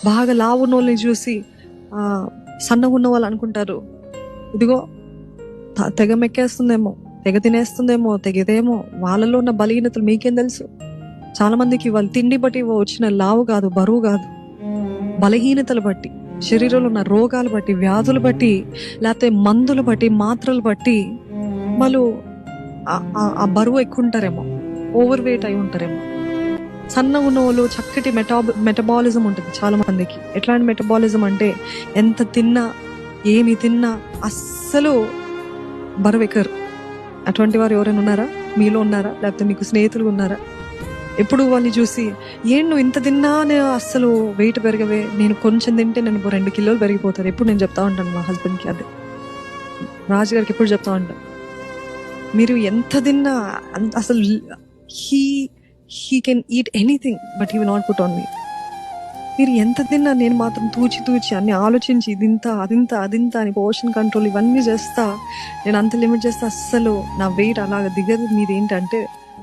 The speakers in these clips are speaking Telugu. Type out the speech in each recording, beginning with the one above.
బాగా లావు ఉన్నోళ్ళని చూసి సన్నగా ఉన్న వాళ్ళు అనుకుంటారు, ఇదిగో తెగ మెక్కేస్తుందేమో, తెగ తినేస్తుందేమో, తెగదేమో. వాళ్ళలో ఉన్న బలహీనతలు మీకేం తెలుసు? చాలా మందికి వాళ్ళు తిండి బట్టి వచ్చిన లావు కాదు, బరువు కాదు, బలహీనతలు బట్టి, శరీరంలో ఉన్న రోగాలు బట్టి, వ్యాధులు బట్టి, లేకపోతే మందులు బట్టి, మాత్రలు బట్టి వాళ్ళు ఆ బరువు ఎక్కువ ఉంటారేమో, ఓవర్ వెయిట్ అయి ఉంటారేమో. సన్నగా ఉన్న వాళ్ళు చక్కటి మెటబాలిజం ఉంటుంది చాలా మందికి. ఎట్లాంటి మెటబాలిజం అంటే ఎంత తిన్నా, ఏమి తిన్నా అస్సలు బరువు ఎక్కరు. అటువంటి వారు ఎవరైనా ఉన్నారా? మీలో ఉన్నారా? లేకపోతే మీకు స్నేహితులు ఉన్నారా? ఎప్పుడు వాళ్ళని చూసి, నువ్వు ఇంత తిన్నా నేను అస్సలు వెయిట్ పెరగవే, నేను కొంచెం తింటే నేను 2 కిలోలు పెరిగిపోతాను. ఎప్పుడు నేను చెప్తా ఉంటాను మా హస్బెండ్కి, అదే రాజుగారికి ఎప్పుడు చెప్తా ఉంటాను, మీరు ఎంత తిన్నా అసలు he can eat anything but he will not put on మీ. మీరు ఎంత తిన్నా నేను మాత్రం తూచి అన్ని ఆలోచించి ఇదింత అదింత అని పోర్షన్ కంట్రోల్ ఇవన్నీ చేస్తా, నేను అంత లిమిట్ చేస్తా, అస్సలు నా వెయిట్ అలాగ దిగదు. మీది ఏంటంటే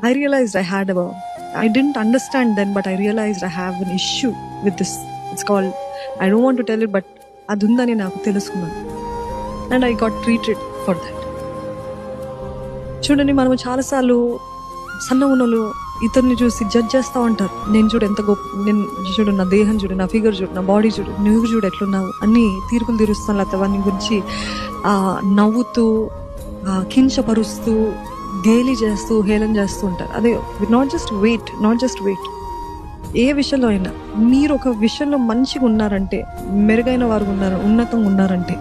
I realized I didn't understand then, but I realized I have an issue with this. It's called, I don't want to tell it, but అది ఉందని నాకు తెలుసుకున్నాను. And I got treated for that. చూడండి, మనము చాలాసార్లు సన్న ఉన్నోళ్ళు ఇతరుని చూసి జడ్జ్ చేస్తూ ఉంటారు. నేను చూడు ఎంత గొప్ప, నేను చూడు నా దేహం చూడు, నా ఫిగర్ చూడు, నా బాడీ చూడు, నువ్వు చూడు ఎట్లున్నావు అన్ని తీర్పులు తీరుస్తాను. లేకపోతే వాని గురించి నవ్వుతూ, కించపరుస్తూ, గేలి చేస్తూ, హేళన చేస్తూ ఉంటారు. అదే నాట్ జస్ట్ వెయిట్ ఏ విషయంలో అయినా మీరు ఒక విషయంలో మంచిగా ఉన్నారంటే, మెరుగైన వారు ఉన్నారు, ఉన్నతంగా ఉన్నారంటే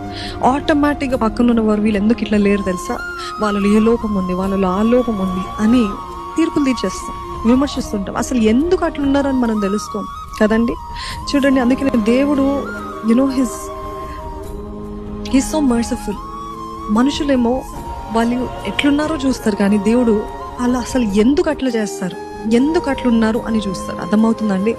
ఆటోమేటిక్గా పక్కన ఉన్న వారు వీళ్ళు ఎందుకు ఇట్లా లేరు తెలుసా, వాళ్ళలో ఏ లోపం ఉంది, వాళ్ళలో ఆ లోపం ఉంది అని తీర్పులు తీర్చేస్తాం, విమర్శిస్తుంటాం. అసలు ఎందుకు అట్లా ఉన్నారని మనం తెలుసుకోం కదండి. చూడండి, అందుకే దేవుడు హీస్ సో మర్సిఫుల్. మనుషులేమో వాళ్ళు ఎట్లున్నారో చూస్తారు, కానీ దేవుడు అలా అసలు ఎందుకు అట్లా చేస్తారు, ఎందుకు అట్లున్నారు అని చూస్తారు. అర్థమవుతుందండి?